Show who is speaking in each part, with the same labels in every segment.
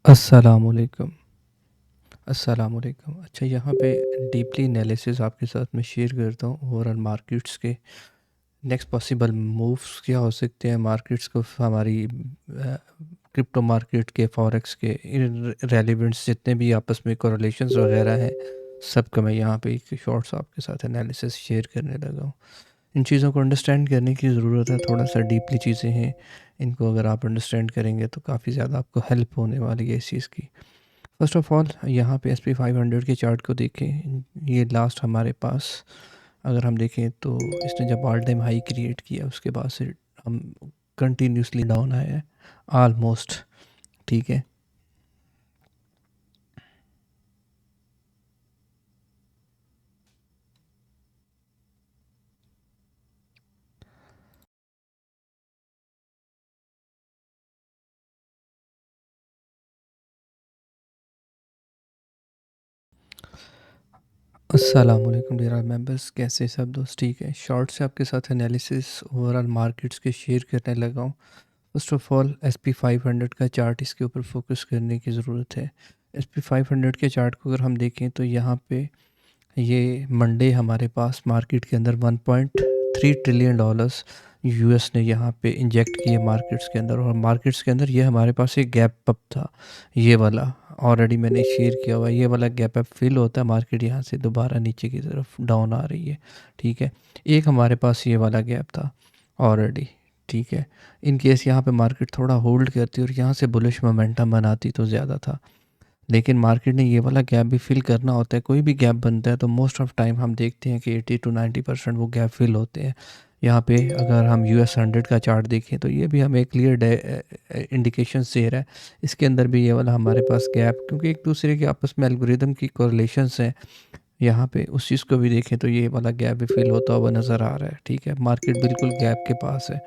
Speaker 1: अस्सलामुअलैकुम। अस्सलामुअलैकुम। अच्छा, यहाँ पे डीपली एनालिसिस आपके साथ में शेयर करता हूँ ओवरऑल मार्केट्स के नेक्स्ट पॉसिबल मूव्स क्या हो सकते हैं मार्केट्स को, हमारी क्रिप्टो मार्केट के, फॉरेक्स के रेलिवेंट्स जितने भी आपस में कोरिलेशंस वगैरह हैं, सबका मैं यहाँ पे एक शॉर्ट्स आपके साथ एनालिसिस शेयर करने लगा हूँ। इन चीज़ों को अंडरस्टैंड करने की ज़रूरत है, थोड़ा सा डीपली चीज़ें हैं। इनको अगर आप अंडरस्टैंड करेंगे तो काफ़ी ज़्यादा आपको हेल्प होने वाली है इस चीज़ की। फर्स्ट ऑफ ऑल यहाँ पे SP 500 के चार्ट को देखें। ये लास्ट हमारे पास अगर हम देखें तो इसने जब ऑल टाइम हाई क्रिएट किया उसके बाद से हम कंटिन्यूसली डाउन आए हैं ऑलमोस्ट। ठीक है। अस्सलाम वालेकुम डियर मेंबर्स, कैसे सब दोस्त? ठीक है, शॉर्ट से आपके साथ एनालिसिस ओवरऑल मार्केट्स के शेयर करने लगा हूँ। फर्स्ट ऑफ ऑल SP 500 का चार्ट, इसके ऊपर फोकस करने की ज़रूरत है। SP 500 के चार्ट को अगर हम देखें तो यहाँ पे ये मंडे हमारे पास मार्केट के अंदर 1.3 ट्रिलियन डॉलर्स यूएस ने यहाँ पे इंजेक्ट किए मार्केट्स के अंदर, और मार्केट्स के अंदर ये हमारे पास एक गैप अप था। ये वाला ऑलरेडी मैंने शेयर किया हुआ है। ये वाला गैप अप फिल होता है, मार्केट यहाँ से दोबारा नीचे की तरफ डाउन आ रही है। ठीक है, एक हमारे पास ये वाला गैप था ऑलरेडी। ठीक है, इन केस यहाँ पे मार्केट थोड़ा होल्ड करती और यहाँ से बुलिश मोमेंटम बनाती तो ज़्यादा था, लेकिन मार्केट ने ये वाला गैप भी फिल करना होता है। कोई भी गैप बनता है तो मोस्ट ऑफ टाइम हम देखते हैं कि 80 to 90% वो गैप फिल होते हैं। यहाँ पे अगर हम US 100 का चार्ट देखें तो ये भी हमें क्लियर इंडिकेशन दे रहा है। इसके अंदर भी ये वाला हमारे पास गैप, क्योंकि एक दूसरे के आपस में एल्गोरिदम की कोरिलेशंस हैं। यहाँ पे उस चीज़ को भी देखें तो ये वाला गैप भी फिल होता हुआ नज़र आ रहा है। ठीक है, मार्केट बिल्कुल गैप के पास है।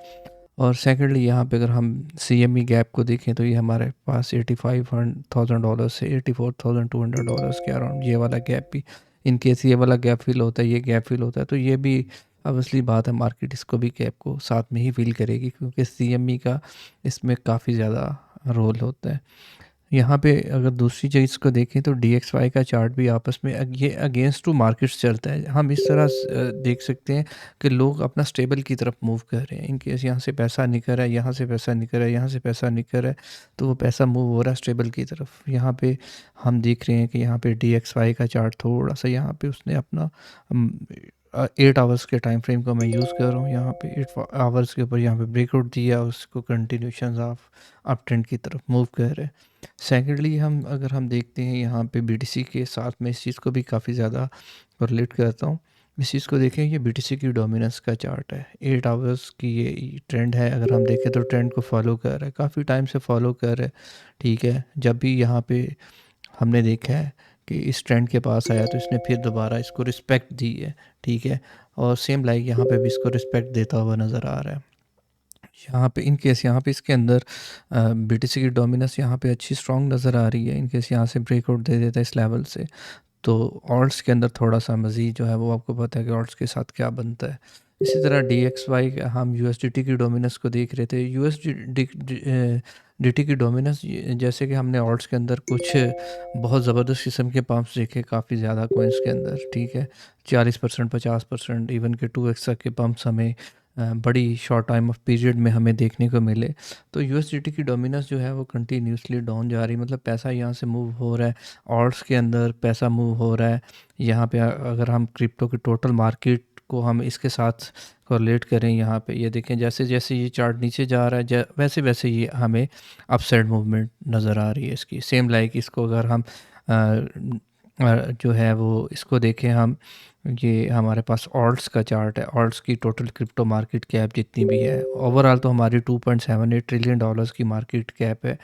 Speaker 1: और सेकेंडली यहाँ पे अगर हम CME गैप को देखें तो ये हमारे पास $85,000 से $84,200 के अराउंड ये वाला गैप भी, इन केस ये वाला गैप फिल होता है, ये गैप फिल होता है तो ये भी ऑब्वियसली बात है, मार्केट इसको भी गैप को साथ में ही फिल करेगी, क्योंकि CME का इसमें काफ़ी ज़्यादा रोल होता है। यहाँ पे अगर दूसरी चीज़ को देखें तो DXY का चार्ट भी आपस में ये अगेंस्ट टू मार्केट्स चलता है। हम इस तरह देख सकते हैं कि लोग अपना स्टेबल की तरफ मूव कर रहे हैं। इन केस यहाँ से पैसा निकल रहा है, यहाँ से पैसा निकल रहा है, यहाँ से पैसा निकल रहा है, तो वो पैसा मूव हो रहा है स्टेबल की तरफ। यहाँ पे हम देख रहे हैं कि यहाँ पे DXY का चार्ट थोड़ा सा यहाँ पे उसने अपना 8 आवर्स के टाइम फ्रेम को मैं यूज़ कर रहा हूँ। यहाँ पे 8 आवर्स के ऊपर यहाँ पे ब्रेकआउट दिया, उसको कंटिन्यूशन ऑफ अप ट्रेंड की तरफ मूव कर रहे हैं। सेकेंडली हम देखते हैं यहाँ पे BTC के साथ में इस चीज़ को भी काफ़ी ज़्यादा रिलेट करता हूँ। इस चीज़ को देखें, ये BTC की डोमिनेंस का चार्ट है। 8 आवर्स की ये ट्रेंड है, अगर हम देखें तो ट्रेंड को फॉलो कर रहा है, काफ़ी टाइम से फॉलो कर रहा है। ठीक है, जब भी यहाँ पे हमने देखा है कि इस ट्रेंड के पास आया तो इसने फिर दोबारा इसको रिस्पेक्ट दी है। ठीक है, और सेम लाइक यहाँ पे भी इसको रिस्पेक्ट देता हुआ नज़र आ रहा है। यहाँ पे इन केस यहाँ पे इसके अंदर BTC की डोमिनेंस यहाँ पे अच्छी स्ट्रॉन्ग नज़र आ रही है। इन केस यहाँ से ब्रेकआउट दे देता है इस लेवल से, तो ऑल्ट्स के अंदर थोड़ा सा मज़ीद जो है वो आपको पता है कि ऑल्ट्स के साथ क्या बनता है। इसी तरह DXY हम USDT की डोमिनेंस को देख रहे थे। USDT की डोमिनेंस, जैसे कि हमने ऑल्ट्स के अंदर कुछ बहुत ज़बरदस्त किस्म के पंप्स देखे काफ़ी ज़्यादा कोइंस के अंदर। ठीक है, 40%, 50%, इवन के 2x तक के पंप्स हमें बड़ी शॉर्ट टाइम ऑफ पीरियड में हमें देखने को मिले। तो USDT की डोमिनेंस जो है वो कंटिन्यूसली डाउन जा रही है, मतलब पैसा यहाँ से मूव हो रहा है, ऑल्ट्स के अंदर पैसा मूव हो रहा है। यहाँ पे अगर हम क्रिप्टो की टोटल मार्केट को हम इसके साथ कोरिलेट करें, यहाँ पे ये देखें जैसे जैसे ये चार्ट नीचे जा रहा है वैसे वैसे ये हमें अपसाइड मूवमेंट नज़र आ रही है इसकी। सेम लाइक इसको अगर हम जो है वो इसको देखें हम, ये हमारे पास ऑल्ट्स का चार्ट है। ऑल्ट्स की टोटल क्रिप्टो मार्केट कैप जितनी भी है, ओवरऑल तो हमारी $2.78 ट्रिलियन की मार्केट कैप है।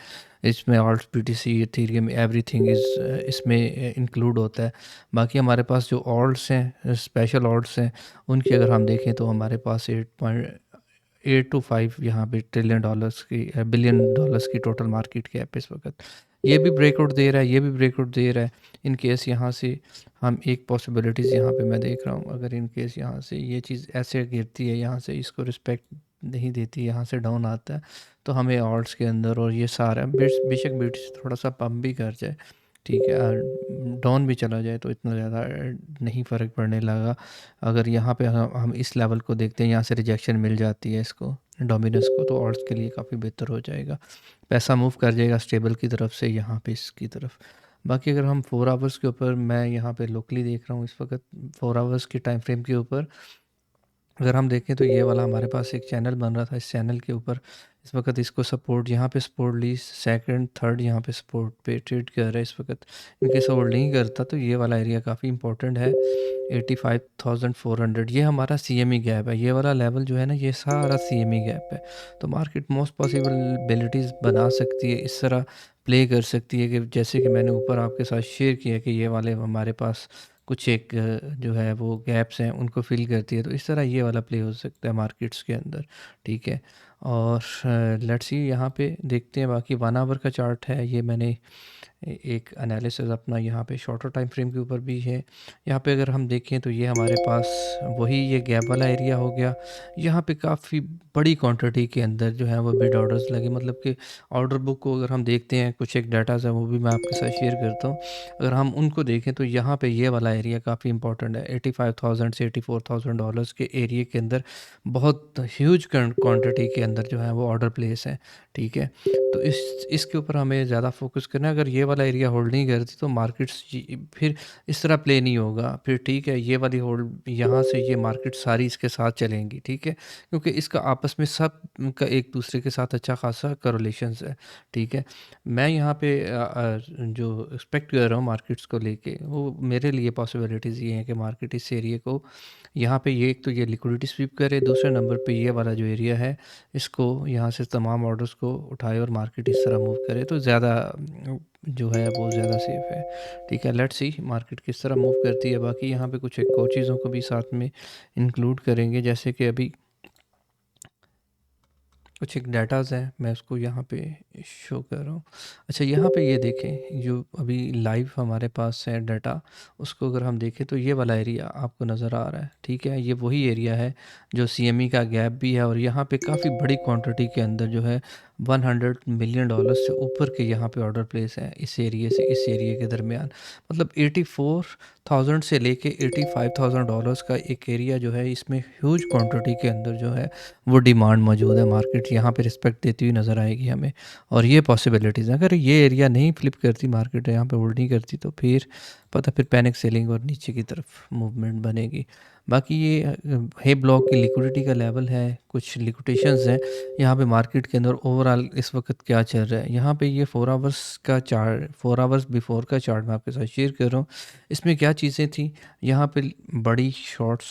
Speaker 1: इसमें ult's, BTC, Ethereum, everything is इसमें इंक्लूड होता है। बाकी हमारे पास जो ऑल्ट्स हैं, स्पेशल ऑल्ट्स हैं, उनकी अगर हम देखें तो हमारे पास 8.8 to 5 यहाँ पे $1 ट्रिलियन की, $1 बिलियन की टोटल मार्केट कैप इस वक्त। ये भी ब्रेकआउट दे रहा है, ये भी ब्रेकआउट दे रहा है। इन केस यहाँ से हम एक पॉसिबिलिटीज़ यहाँ पे मैं देख रहा हूँ, अगर इन केस यहाँ से ये चीज़ ऐसे गिरती है, यहाँ से इसको रिस्पेक्ट नहीं देती, यहाँ से डाउन आता है, तो हमें ऑल्ट्स के अंदर और ये सारा बेशक बीटीसी थोड़ा सा पंप भी कर जाए, ठीक है, डाउन भी चला जाए तो इतना ज़्यादा नहीं फ़र्क पड़ने लगा। अगर यहाँ पे हम इस लेवल को देखते हैं, यहाँ से रिजेक्शन मिल जाती है इसको, डोमिनस को, तो ऑल्ट्स के लिए काफ़ी बेहतर हो जाएगा, पैसा मूव कर जाएगा स्टेबल की तरफ से यहाँ पे इसकी तरफ। बाकी अगर हम 4 आवर्स के ऊपर, मैं यहाँ पे लोकली देख रहा हूँ इस वक्त 4 आवर्स के टाइम फ्रेम के ऊपर, अगर हम देखें तो ये वाला हमारे पास एक चैनल बन रहा था, इस चैनल के ऊपर इस वक्त इसको सपोर्ट, यहाँ पे सपोर्ट ली, सेकंड थर्ड यहाँ पे सपोर्ट पे ट्रेड कर रहा है इस वक्त। इनकेस होल्ड नहीं करता तो ये वाला एरिया काफ़ी इंपॉर्टेंट है, 85,400, ये हमारा CME गैप है, ये वाला लेवल जो है ना, ये सारा CME गैप है। तो मार्केट मोस्ट पॉसिबिलिटीज़ बना सकती है, इस तरह प्ले कर सकती है कि जैसे कि मैंने ऊपर आपके साथ शेयर किया कि ये वाले हमारे पास कुछ एक जो है वो गैप्स हैं, उनको फिल करती है, तो इस तरह ये वाला प्ले हो सकता है मार्केट्स के अंदर, ठीक है। और लेट्स सी यहाँ पे देखते हैं, बाकी 1 आवर का चार्ट है, ये मैंने एक एनालिसिस अपना यहाँ पे शॉर्टर टाइम फ्रेम के ऊपर भी है। यहाँ पे अगर हम देखें तो ये हमारे पास वही ये गैप वाला एरिया हो गया, यहाँ पे काफ़ी बड़ी क्वांटिटी के अंदर जो है वो बिड ऑर्डर्स लगे, मतलब कि ऑर्डर बुक को अगर हम देखते हैं, कुछ एक डाटाज है वो भी मैं आपके साथ शेयर करता हूँ, अगर हम उनको देखें तो यहाँ पे ये वाला एरिया काफ़ी इंपॉर्टेंट है, 85,000 से $84,000 के एरिया के अंदर बहुत ह्यूज क्वांटिटी के अंदर जो है वो ऑर्डर प्लेस है, ठीक है। तो इसके ऊपर हमें ज़्यादा फोकस करना है, अगर ये वाला एरिया होल्ड नहीं करती तो मार्केट्स फिर इस तरह प्ले नहीं होगा फिर, ठीक है। ये वाली होल्ड, यहाँ से ये मार्केट सारी इसके साथ चलेंगी, ठीक है, क्योंकि इसका आपस में सब का एक दूसरे के साथ अच्छा खासा करोलेशंस है, ठीक है। मैं यहाँ पे जो एक्सपेक्ट कर रहा हूँ मार्केट्स को लेके, वो मेरे लिए पॉसिबिलिटीज़ ये हैं कि मार्केट इस एरिया को यहाँ पे, ये एक तो ये लिक्विडिटी स्वीप करे, दूसरे नंबर पे ये वाला जो एरिया है इसको यहाँ से तमाम ऑर्डर्स को उठाए और मार्केट इस तरह मूव करे तो ज़्यादा जो है वो ज़्यादा सेफ है, ठीक है। लेट्स सी मार्केट किस तरह मूव करती है। बाकी यहाँ पे कुछ एक और चीज़ों को भी साथ में इंक्लूड करेंगे, जैसे कि अभी कुछ एक डाटाज़ हैं, मैं उसको यहाँ पे शो कर रहा हूँ। अच्छा, यहाँ पे ये देखें जो अभी लाइव हमारे पास है डाटा, उसको अगर हम देखें तो ये वाला एरिया आपको नज़र आ रहा है, ठीक है। ये वही एरिया है जो CME का गैप भी है, और यहाँ पे काफ़ी बड़ी क्वांटिटी के अंदर जो है $100 मिलियन से ऊपर के यहाँ पे ऑर्डर प्लेस हैं इस एरिया से इस एरिया के दरमियान, मतलब 84,000 से लेके $85,000 का एक एरिया जो है, इसमें ह्यूज क्वांटिटी के अंदर जो है वो डिमांड मौजूद है। मार्केट यहाँ पे रिस्पेक्ट देती हुई नज़र आएगी हमें, और ये पॉसिबिलिटीज़ हैं, अगर ये एरिया नहीं फ्लिप करती मार्केट, यहाँ पे होल्ड नहीं करती, तो फिर पता, फिर पैनिक सेलिंग और नीचे की तरफ मूवमेंट बनेगी। बाकी ये हे ब्लॉक की लिक्विडिटी का लेवल है, कुछ लिक्विडेशंस हैं यहाँ पे मार्केट के अंदर। ओवरऑल इस वक्त क्या चल रहा है यहाँ पे, ये 4 आवर्स का चार्ट, 4 आवर्स बिफोर का चार्ट मैं आपके साथ शेयर कर रहा हूँ। इसमें क्या चीज़ें थी, यहाँ पे बड़ी शॉर्ट्स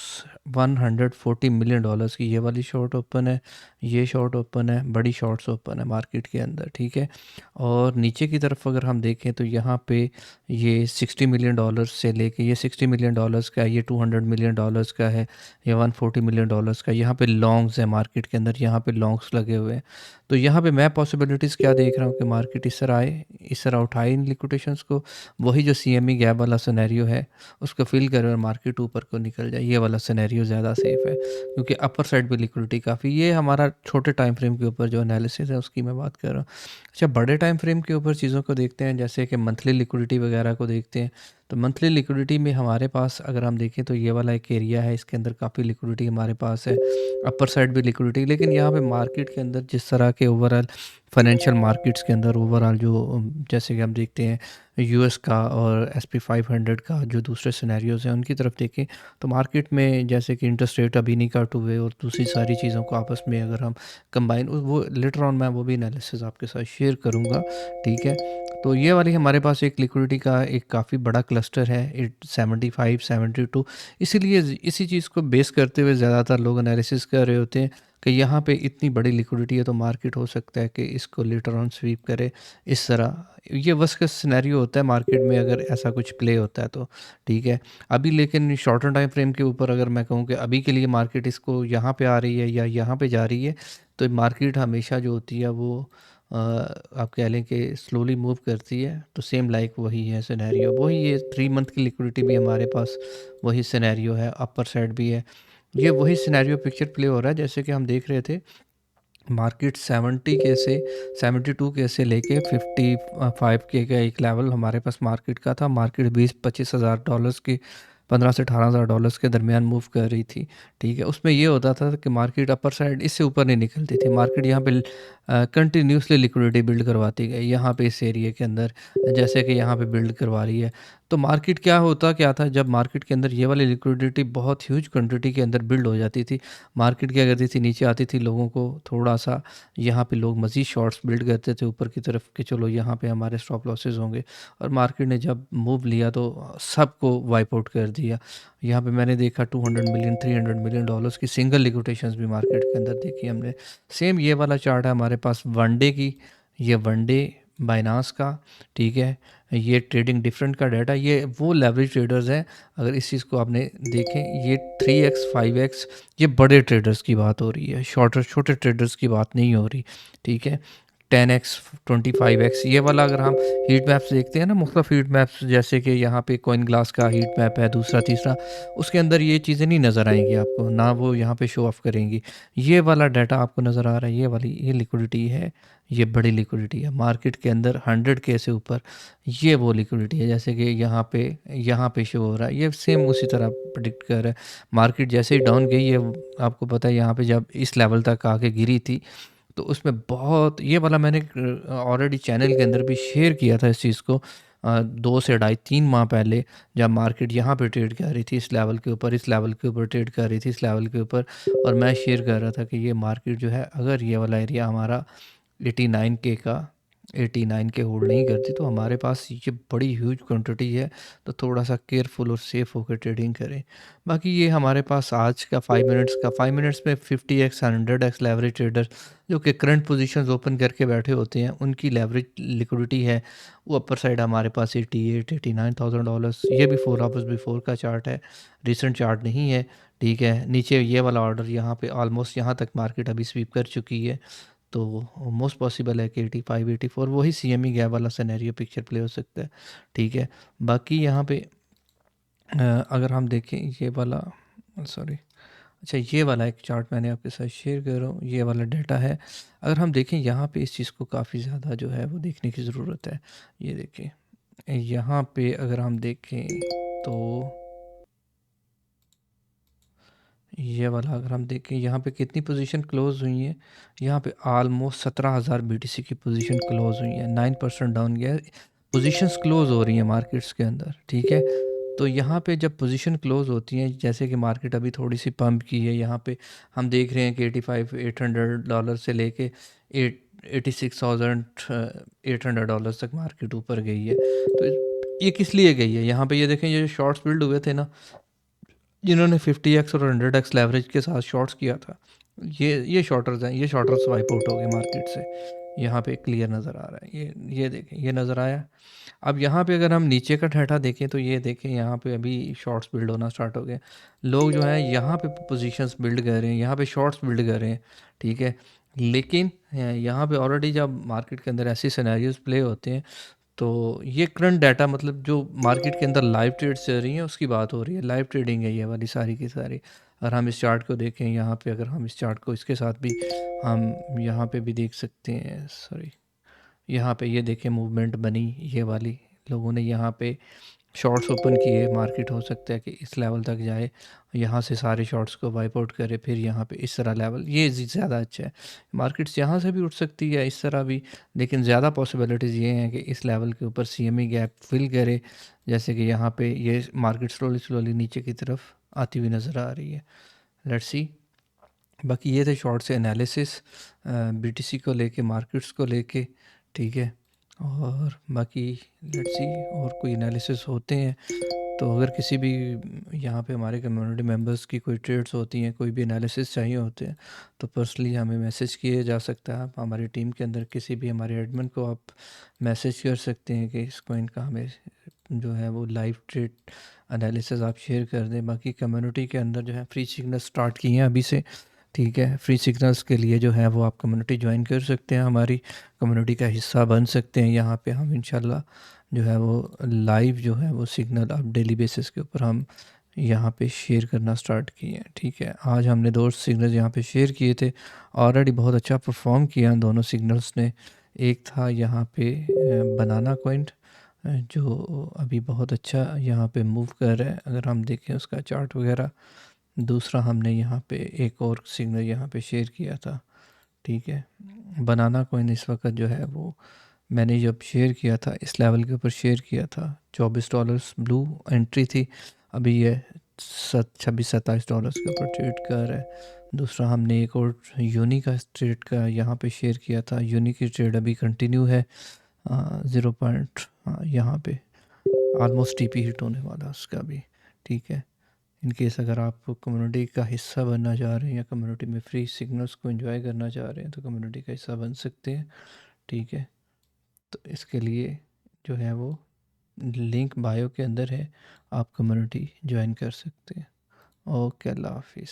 Speaker 1: $140 मिलियन की ये वाली शॉर्ट ओपन है, ये शॉर्ट ओपन है, बड़ी शॉर्ट्स ओपन है मार्केट के अंदर, ठीक है। और नीचे की तरफ अगर हम देखें तो यहाँ पे ये $60 मिलियन से लेके, ये $60 मिलियन का है, ये $200 मिलियन का है, ये $140 मिलियन का, यहाँ पे लॉन्ग्स है मार्केट के अंदर, यहाँ पे लॉन्ग्स लगे हुए हैं। तो यहाँ पे मैं पॉसिबिलिटीज़ क्या देख रहा हूँ कि मार्केट इस तरह आए, इस तरह उठाए इन लिक्विडेशंस को, वही जो CME गैप वाला सिनेरियो है उसको फिल करे और मार्केट ऊपर को निकल जाए, ये वाला सिनेरियो ज़्यादा सेफ है, क्योंकि अपर साइड पे लिक्विडिटी काफ़ी, ये हमारा छोटे टाइम फ्रेम के ऊपर जो एनालिसिस है उसकी मैं बात कर रहा हूँ। अच्छा, बड़े टाइम फ्रेम के ऊपर चीज़ों को देखते हैं, जैसे कि मंथली लिक्विडिटी वगैरह को देखते हैं, तो मंथली लिक्विडिटी में हमारे पास अगर हम देखें तो ये वाला एक एरिया है, इसके अंदर काफ़ी लिक्विडिटी हमारे पास है, अपर साइड भी लिक्विडिटी, लेकिन यहाँ पे मार्केट के अंदर जिस तरह के ओवरऑल फाइनेंशियल मार्केट्स के अंदर ओवरऑल जो जैसे कि हम देखते हैं US का और SP 500 का जो दूसरे सिनेरियोज हैं उनकी तरफ देखें, तो मार्केट में जैसे कि इंटरेस्ट रेट अभी नहीं कट हुए और दूसरी सारी चीज़ों को आपस में अगर हम कंबाइन, वो लेटर ऑन मैं वो भी एनालिसिस आपके साथ शेयर करूँगा, ठीक है। तो ये वाली हमारे पास एक लिक्विडिटी का एक काफ़ी बड़ा क्लस्टर है, 75 72, इसीलिए इसी चीज़ को बेस करते हुए ज़्यादातर लोग एनालिसिस कर रहे होते हैं कि यहाँ पे इतनी बड़ी लिक्विडिटी है तो मार्केट हो सकता है कि इसको लेटर ऑन स्वीप करे इस तरह। ये वर्स्ट केस सिनेरियो होता है मार्केट में अगर ऐसा कुछ प्ले होता है तो, ठीक है। अभी लेकिन शॉर्टर टाइम फ्रेम के ऊपर अगर मैं कहूँ कि अभी के लिए मार्केट इसको यहाँ पे आ रही है या यहाँ पे जा रही है, तो मार्केट हमेशा जो होती है वो आप कह लें कि स्लोली मूव करती है, तो सेम लाइक वही है सिनेरियो, वही ये 3 मंथ की लिक्विडिटी भी हमारे पास वही सिनेरियो है, अपर साइड भी है, ये वही सिनेरियो पिक्चर प्ले हो रहा है जैसे कि हम देख रहे थे। मार्केट 70 के से 72 के से लेके 55 के का एक लेवल हमारे पास मार्केट का था। मार्केट 20-25 हज़ार डॉलर्स की 15 से 18 हज़ार डॉलर्स के दरमियान मूव कर रही थी। ठीक है, उसमें ये होता था कि मार्केट अपर साइड इससे ऊपर नहीं निकलती थी। मार्केट यहाँ पे कंटिन्यूसली लिक्विडिटी बिल्ड करवाती गई यहाँ पे इस एरिया के अंदर, जैसे कि यहाँ पे बिल्ड करवा रही है। तो मार्केट क्या था, जब मार्केट के अंदर ये वाली लिक्विडिटी बहुत ह्यूज क्वांटिटी के अंदर बिल्ड हो जाती थी, मार्केट क्या करती थी, नीचे आती थी, लोगों को थोड़ा सा यहाँ पे लोग मज़ीद शॉर्ट्स बिल्ड करते थे ऊपर की तरफ कि चलो यहाँ पे हमारे स्टॉप लॉसेस होंगे। और मार्केट ने जब मूव लिया तो सबको वाइप आउट कर दिया। यहाँ पे मैंने देखा 200 मिलियन 300 मिलियन डॉलर्स की सिंगल लिक्विडेशंस भी मार्केट के अंदर देखी हमने। सेम ये वाला चार्ट है हमारे पास वनडे की, ये वनडे बाइनास का। ठीक है, ये ट्रेडिंग डिफरेंट का डाटा, ये वो लेवरेज ट्रेडर्स हैं। अगर इस चीज़ को आपने देखें, ये 3x 5x, ये बड़े ट्रेडर्स की बात हो रही है, छोटे ट्रेडर्स की बात नहीं हो रही। ठीक है, 10x 25x, ये वाला अगर हम हीट मैप्स देखते हैं ना, मुख्तलिफ हीट मैप्स, जैसे कि यहाँ पे कॉइन ग्लास का हीट मैप है, दूसरा तीसरा, उसके अंदर ये चीज़ें नहीं नज़र आएंगी आपको, ना वो यहाँ पे शो ऑफ करेंगी। ये वाला डाटा आपको नज़र आ रहा है, ये लिक्विडिटी है, ये बड़ी लिक्विडिटी है मार्केट के अंदर 100 के से ऊपर। ये वो लिक्विडिटी है जैसे कि यहाँ पे शो हो रहा है, ये सेम उसी तरह प्रिडिक्ट कर रहा है। मार्केट जैसे ही डाउन गई है, आपको पता है यहाँ पे जब इस लेवल तक आके गिरी थी, तो उसमें बहुत, ये वाला मैंने ऑलरेडी चैनल के अंदर भी शेयर किया था इस चीज़ को 2 से ढाई 3 माह पहले, जब मार्केट यहाँ पे ट्रेड कर रही थी इस लेवल के ऊपर, इस लेवल के ऊपर ट्रेड कर रही थी, इस लेवल के ऊपर। और मैं शेयर कर रहा था कि ये मार्केट जो है, अगर ये वाला एरिया हमारा 89 का 89 के होल्ड नहीं करती, तो हमारे पास ये बड़ी ह्यूज क्वांटिटी है। तो थोड़ा सा केयरफुल और सेफ होकर ट्रेडिंग करें। बाकी ये हमारे पास आज का 5 मिनट्स में 50x 100x लेवरेज ट्रेडर जो कि करंट पोजीशंस ओपन करके बैठे होते हैं, उनकी लेवरेज लिक्विडिटी है वो अपर साइड हमारे पास 88-89 थाउजेंड डॉलर्स। ये भी 4 आवर्स बिफोर का चार्ट है, रिसेंट चार्ट नहीं है। ठीक है, नीचे ये वाला ऑर्डर यहाँ पे ऑलमोस्ट यहाँ तक मार्केट अभी स्वीप कर चुकी है। तो मोस्ट पॉसिबल है कि 85-84 वही CME गैप वाला सिनेरियो पिक्चर प्ले हो सकता है। ठीक है, बाकी यहाँ पे अगर हम देखें ये वाला, सॉरी, अच्छा, ये वाला एक चार्ट मैंने आपके साथ शेयर कर रहा हूँ, ये वाला डाटा है। अगर हम देखें यहाँ पे इस चीज़ को काफ़ी ज़्यादा जो है वो देखने की ज़रूरत है। ये देखें, यहाँ पे अगर हम देखें तो ये वाला अगर हम देखें, यहाँ पे कितनी पोजीशन क्लोज हुई है, यहाँ पे ऑलमोस्ट 17,000 BTC की पोजीशन क्लोज हुई है, 9% डाउन गया है। पोजीशंस क्लोज हो रही हैं मार्केट्स के अंदर। ठीक है, तो यहाँ पे जब पोजीशन क्लोज होती हैं, जैसे कि मार्केट अभी थोड़ी सी पंप की है, यहाँ पे हम देख रहे हैं कि 85-800 डॉलर से लेके 86,800 तक मार्केट ऊपर गई है। तो ये किस लिए गई है, यहाँ पे ये देखें, ये शॉर्ट्स बिल्ड हुए थे ना, जिन्होंने 50x और 100x लेवरेज के साथ शॉर्ट्स किया था, ये शॉर्टर्स हैं, ये शॉर्टर्स वाइप आउट हो गए मार्केट से। यहाँ पे क्लियर नज़र आ रहा है, ये देखें, ये नज़र आया। अब यहाँ पे अगर हम नीचे का डाटा देखें, तो ये देखें, यहाँ पे अभी शॉर्ट्स बिल्ड होना स्टार्ट हो गए। लोग जो हैं यहाँ पे पोजीशंस बिल्ड कर रहे हैं, यहाँ पे शॉर्ट्स बिल्ड कर रहे हैं। ठीक है, लेकिन यहाँ पे ऑलरेडी जब मार्केट के अंदर ऐसे सिनेरियोज प्ले होते हैं, तो ये करंट डाटा, मतलब जो मार्केट के अंदर लाइव ट्रेड्स चल रही हैं उसकी बात हो रही है, लाइव ट्रेडिंग है ये वाली सारी की सारी। अगर हम इस चार्ट को देखें यहाँ पे, अगर हम इस चार्ट को इसके साथ भी हम यहाँ पे भी देख सकते हैं, सॉरी, यहाँ पे ये देखें मूवमेंट बनी ये वाली, लोगों ने यहाँ पे शॉर्ट्स ओपन किए, मार्केट हो सकता है कि इस लेवल तक जाए, यहाँ से सारे शॉर्ट्स को वाइप आउट करे, फिर यहाँ पे इस तरह लेवल, ये ज़्यादा अच्छा है। मार्केट्स यहाँ से भी उठ सकती है इस तरह भी, लेकिन ज़्यादा पॉसिबिलिटीज़ ये हैं कि इस लेवल के ऊपर CME गैप फिल करे, जैसे कि यहाँ पे ये मार्केट स्लोली स्लोली नीचे की तरफ आती हुई नज़र आ रही है। Let's see. बाकी ये थे शॉर्ट से एनालिसिस BTC को लेके, मार्केट्स को लेके। ठीक है, और बाकी लेट्स सी और कोई एनालिसिस होते हैं तो अगर किसी भी यहाँ पे हमारे कम्युनिटी मेंबर्स की कोई ट्रेड्स होती हैं, कोई भी एनालिसिस चाहिए होते हैं, तो पर्सनली हमें मैसेज किए जा सकता है। आप हमारी टीम के अंदर किसी भी हमारे एडमिन को आप मैसेज कर सकते हैं कि इस कॉइन का हमें जो है वो लाइव ट्रेड एनालिसिस आप शेयर कर दें। बाकी कम्युनिटी के अंदर जो है फ्री सिग्नल स्टार्ट किए हैं अभी से। ठीक है, फ्री सिग्नल्स के लिए जो है वो आप कम्युनिटी ज्वाइन कर सकते हैं, हमारी कम्युनिटी का हिस्सा बन सकते हैं। यहाँ पे हम इंशाल्लाह जो है वो लाइव जो है वो सिग्नल आप डेली बेसिस के ऊपर हम यहाँ पे शेयर करना स्टार्ट किए हैं। ठीक है, आज हमने 2 सिग्नल्स यहाँ पे शेयर किए थे, ऑलरेडी बहुत अच्छा परफॉर्म किया दोनों सिग्नल्स ने। एक था यहाँ पे बनाना कॉइन, जो अभी बहुत अच्छा यहाँ पे मूव कर रहा है अगर हम देखें उसका चार्ट वगैरह। दूसरा हमने यहाँ पे एक और सिग्नल यहाँ पे शेयर किया था। ठीक है, बनाना कॉइन इस वक्त जो है वो मैंने जब शेयर किया था इस लेवल के ऊपर शेयर किया था, $24 ब्लू एंट्री थी। अभी ये 26-27 डॉलर्स के ऊपर ट्रेड कर रहा है। दूसरा हमने एक और यूनी का ट्रेड का यहाँ पे शेयर किया था। यूनी की ट्रेड अभी कंटिन्यू है, 0 पॉइंट यहाँ पे ऑलमोस्ट टीपी हिट होने वाला उसका भी। ठीक है, इन केस अगर आप कम्युनिटी का हिस्सा बनना चाह रहे हैं या कम्युनिटी में फ्री सिग्नल्स को एंजॉय करना चाह रहे हैं तो कम्युनिटी का हिस्सा बन सकते हैं। ठीक है, तो इसके लिए जो है वो लिंक बायो के अंदर है, आप कम्युनिटी ज्वाइन कर सकते हैं। ओके, अल्लाह हाफिज़।